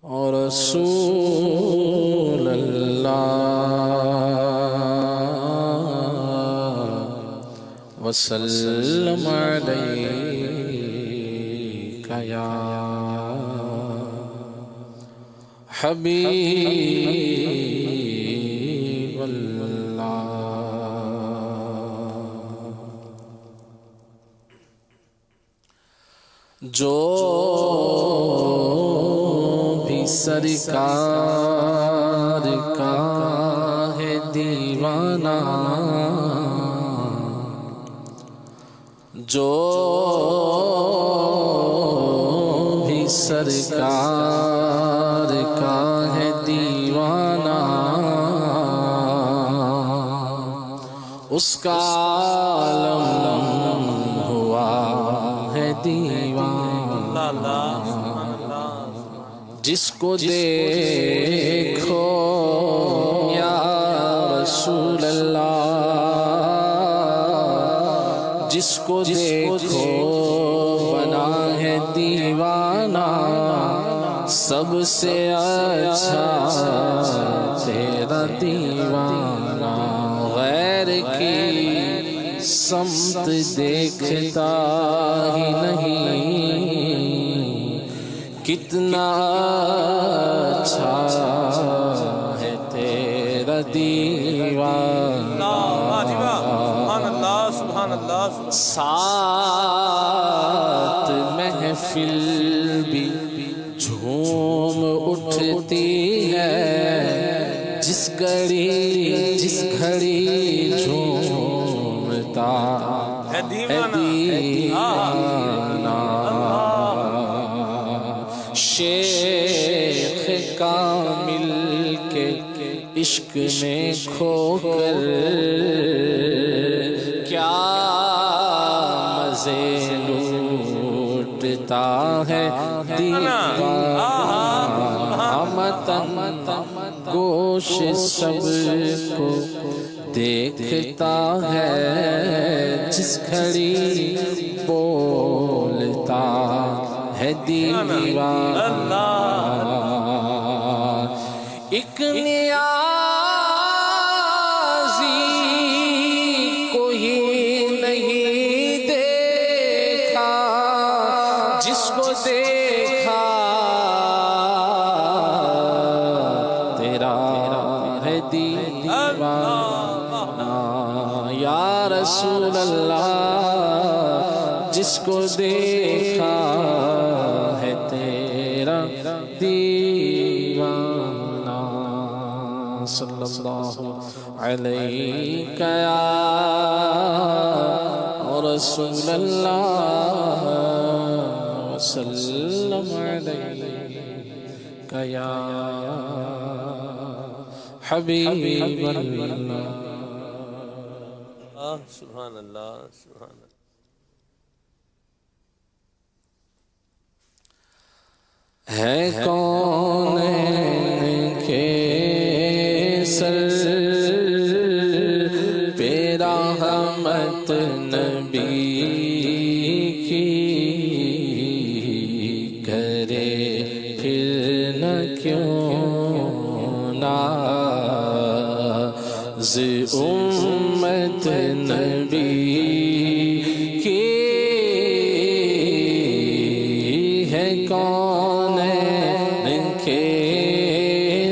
رسول اللہ وسلم علیک یا حبیب اللہ۔ جو بھی سرکار کا ہے دیوانہ، جو بھی سرکار کا ہے دیوانہ، اس کا عالم ہوا ہے دیوانہ۔ جس کو دیکھو یا رسول اللہ، جس کو دیکھو بنا ہے دیوانہ، سب سے اچھا تیرا دیوانہ۔ غیر کی سمت دیکھتا ہی نہیں، کتنا اچھا ہے تیرا دیوانہ۔ ساتھ محفل بھی جھوم اٹھتی ہے، جس گھڑی جھومتا ہے دیوانہ۔ شیخ کامل کے عشق میں کھو کر کیا مزے لوٹتا ہے دیوانہ۔ متن گوش سب کو دیکھتا ہے، جس گھڑی بولتا ہے دیوانہ۔ ایک نیازی کو ہی نہیں دیکھا، جس کو دیکھا تیرا ہے دیوانہ۔ یا رسول اللہ، جس کو دیکھا ہے تیرا دیوانہ۔ صلی اللہ علیہ یا رسول اللہ وسلم علیہ یا حبیب اللہ۔ سبحان اللہ، سبحان اللہ۔ ہے کون کے سر پہ رحمت نبی کی، کرے پھر نہ کیوں ناز امت نبی کی۔ ہے کون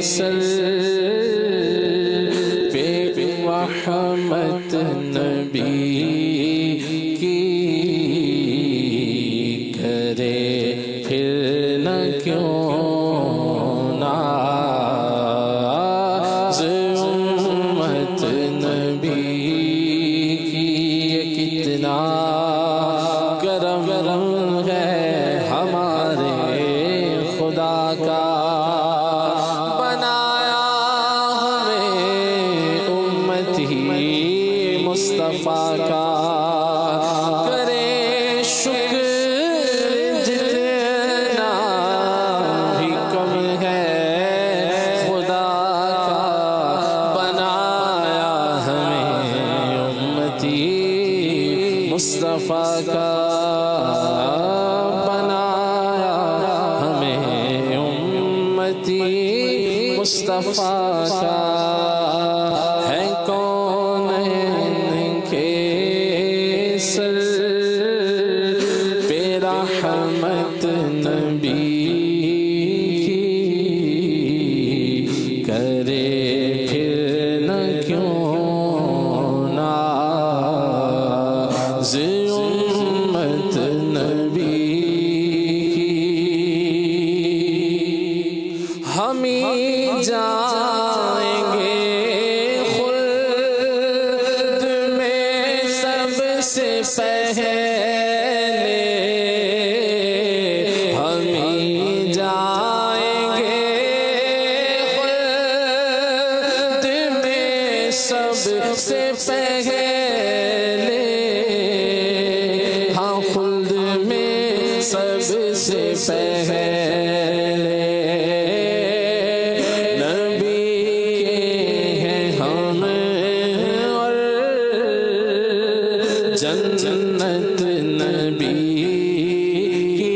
سر پہ رحمت نبی کی، کرے پھر نہ کیوں ناز امت نبی کی۔ کتنا کرم ہے ہمارے خدا کا، مصطفیٰ کا۔ کرے شکر جتنا بھی کم ہے خدا کا، بنایا ہمیں امتی مصطفیٰ کا، بنایا ہمیں امتی مصطفیٰ کا ہے کونین کے سر پہ رحمت نبی کی کرے پھر نہ کیوں ناز امت نبی کی ہم ہی جائیں گے خلد میں سب سے پہلے ہم ہی جائیں گے خلد میں سب سے پہلے ہاں خلد میں سب سے پہلے جنت نبی کی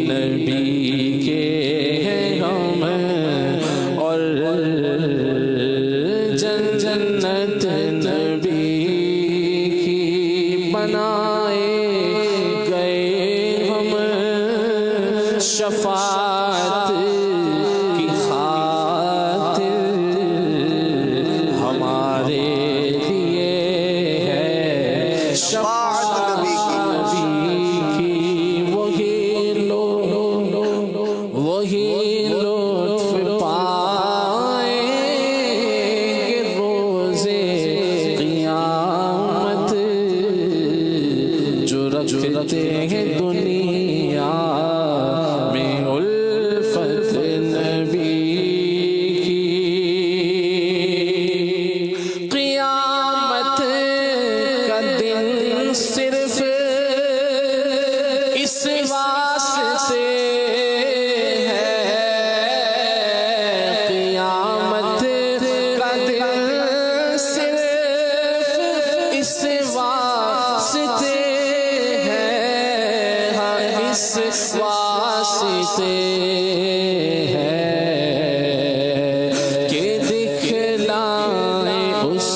نبی کے ہیں ہم اور جنت نبی کی بنائے گئے ہم شفاعت کی خاطر ہمارے شفاعت نبی کی وہی لطف پائیں گے روزے قیامت جو رکھتے ہیں دنیا میں الفت نبی کی قیامت کا دن صرف اس واسطے ہے قیامت کا دن صرف اس واسطے ہے ہاں اس واسطے ہے کہ دکھلائیں اس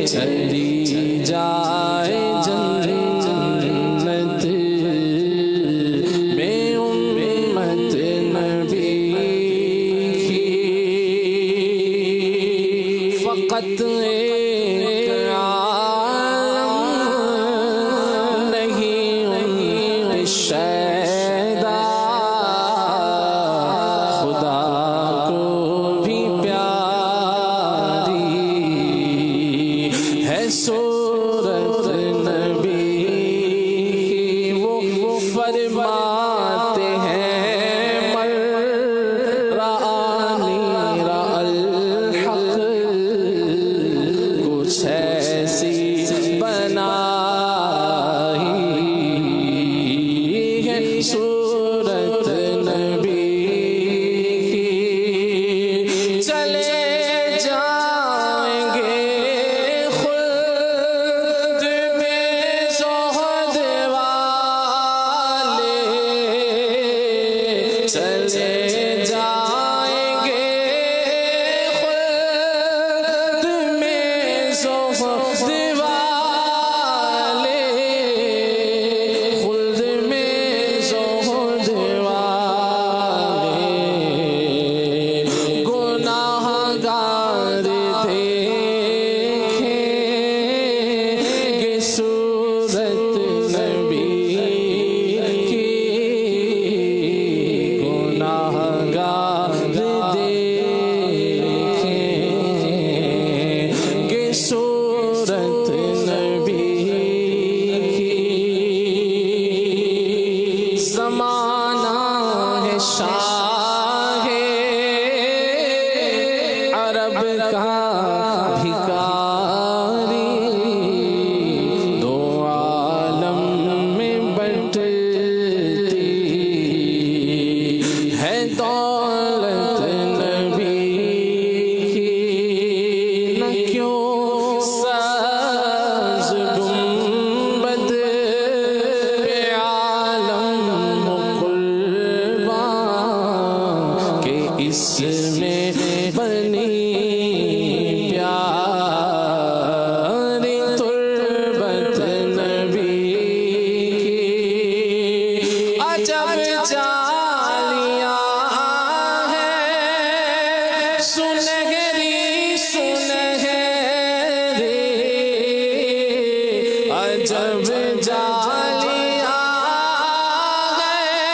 چلی جائے جنت میں امت نبی کی فقط ایک عالم نہیں شیدا خدا کو بھی پیاری ہے صورت نبی کی وہ فرماتے ہیں من رآنی رأى الحق کچھ ایسی بنائی ہے صورت نبی کی چلے جائیں گے چلے جائیں گے خلد میں زہد والے خلد میں زہد والے گناہ گار دیکھیں گے صورت نبی کی گناہ شاہ عرب کا بھکاری دو عالم میں بٹتی ہے دولت نبی کی نہ کیوں ساز گنبد پہ عالم قربان کہ اس میں بنی پیاری تربت نبی کی عجب جالیاں ہیں سنہری سنہری عجب جالیاں ہیں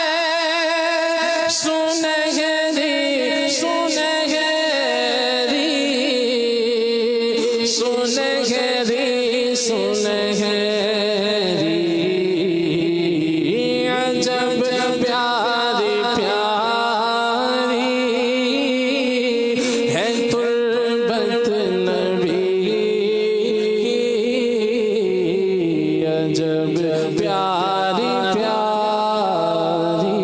سنہری سنہری سنہری سنہری عجب پیاری پیاری ہے تربت نبی کی عجب پیاری پیاری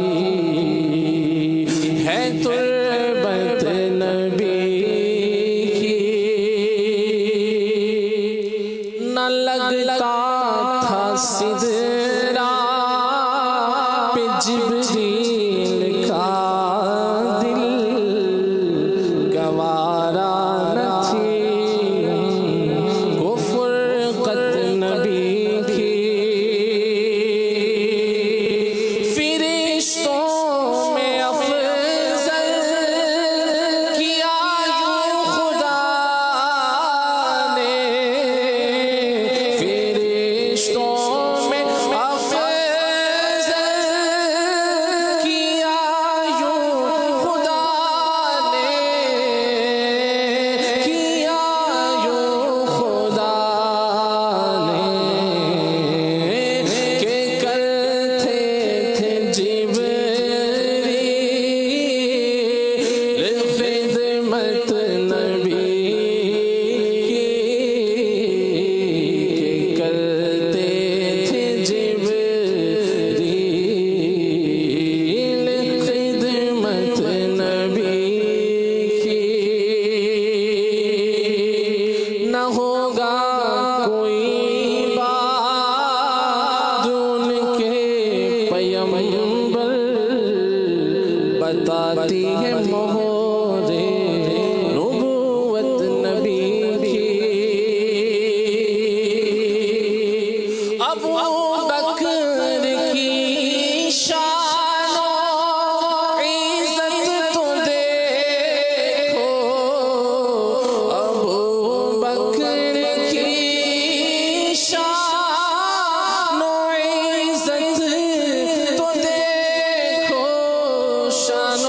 ہے تربت نبی کی نہ لگتا تھا سدرا پہ جبریل کا دل گوارا نہ تھی وہ فرقت نبی کی فرشتوں میں افضل کیا یوں خدا نے فرشتوں میں افضل کیا یوں خدا نے کیا یوں خدا نے کہ کرتے تھے جبریل خدمت نبی کی کہ کرتے تھے جبریل خدمت نبی کی نہ ہوگا کوئی بات ان کے پیغمبر بتاتی ہے مہر نبوت نبی کی ابو بکر کی شان و عزت تو دیکھو ابو بکر کی شان و عزت تو دیکھو شان و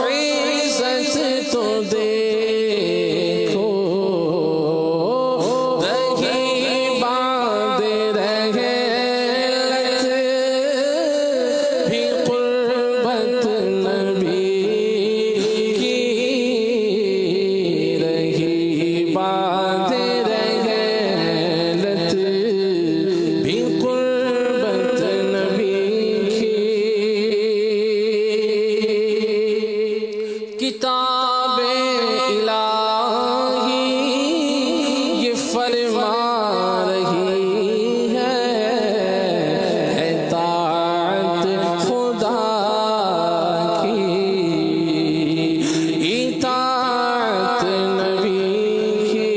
عزت تو دیکھو رہی باندھ رہے لت بھی قربت نبی کی رہی باندھ رہے لت بھی قربت نبی کی کتاب الہی یہ فرما رہی ہے اطاعت خدا کی اطاعت نبی کی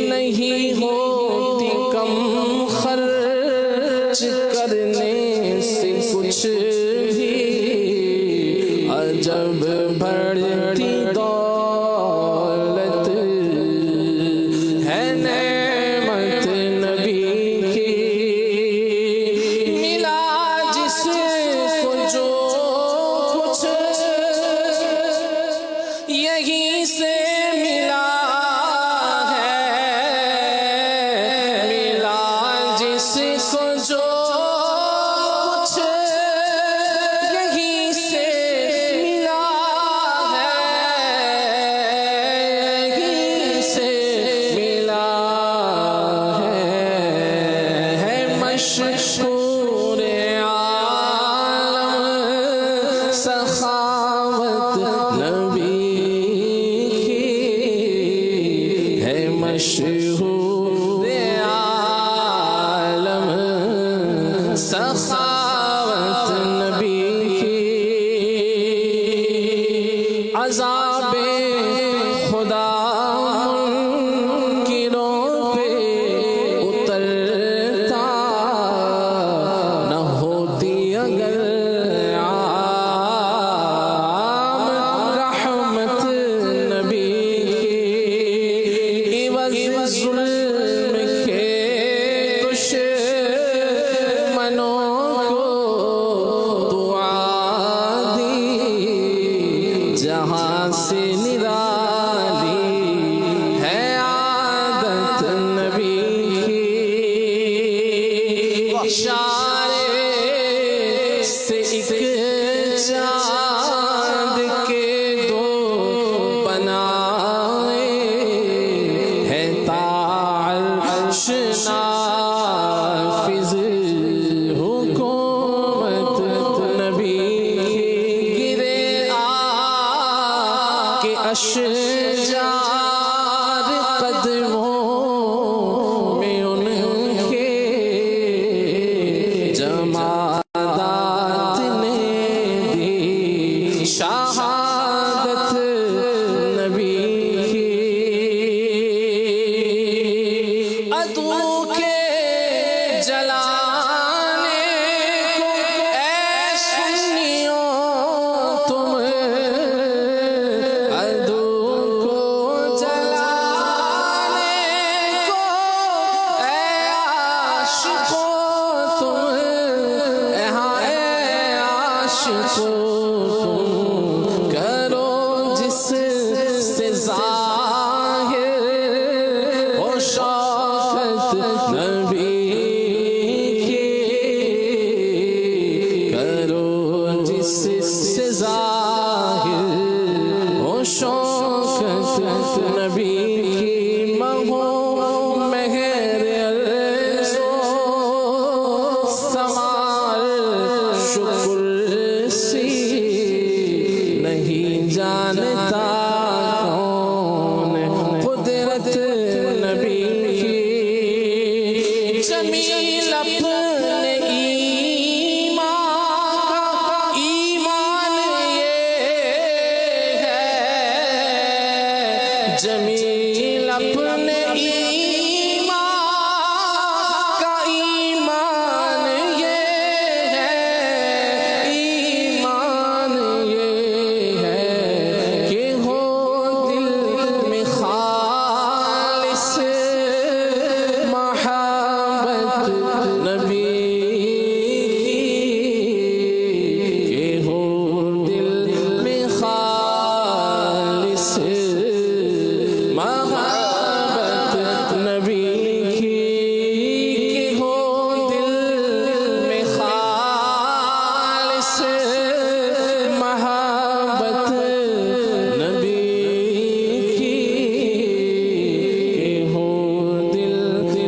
نہیں ہوتی کم خرچ کرنے سے کچھ بھی عجب بڑھتی دولت ہے نعمت نبی کی ملا جس کو جو کچھ یہیں سے ملا ہے ملا جس کو جو کچھ سخاوت نبی کی عذاب خدا منکروں پہ اترتا نہ ہوتی اگر عام رحمت نبی کی عوض ظلم کے دشمنوں کو دعا دی جہاں سے نرالی ہے عادت نبی کی اشارے سے ایک چاند کے دو بنائے ہے تعرش نافذ حکومت نبی کی گرے کے اشجار قدموں میں ان کے جمادات نے دی شہادت نبی کی عدو کے جلانے کو اے سنیوں تم عدو کو جلانے کو اے عاشقوں تم اے عاشقوں تم کرو جس سے ظاہر ہو شوکت نبی کی کرو جس سے ظاہر ہو شوکت نبی کی مہو مہر عرض و سمار شکر سی نہیں جانتا کون قدرت نبی کی جمیل اپنے ایمان یہ ہے جمیل اپنے ایمان کا ایمان یہ ہے ایمان یہ ہے کہ ہو دل میں خالص محبت نبی کہ ہو دل میں خالص محبت نبی کی کہ ہو دل میں خالص محبت نبی کی کہ ہو دل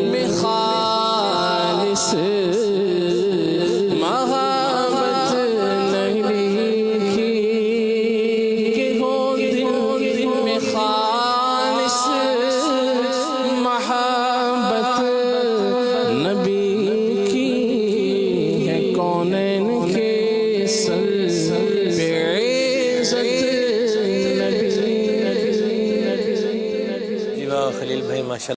میں خالص محبت نبی کی کہ ہو دل میں خالص محبت نبی کی ہے کونین کے سر پہ عزت نبی جی واہ خلیل بھائی ماشاء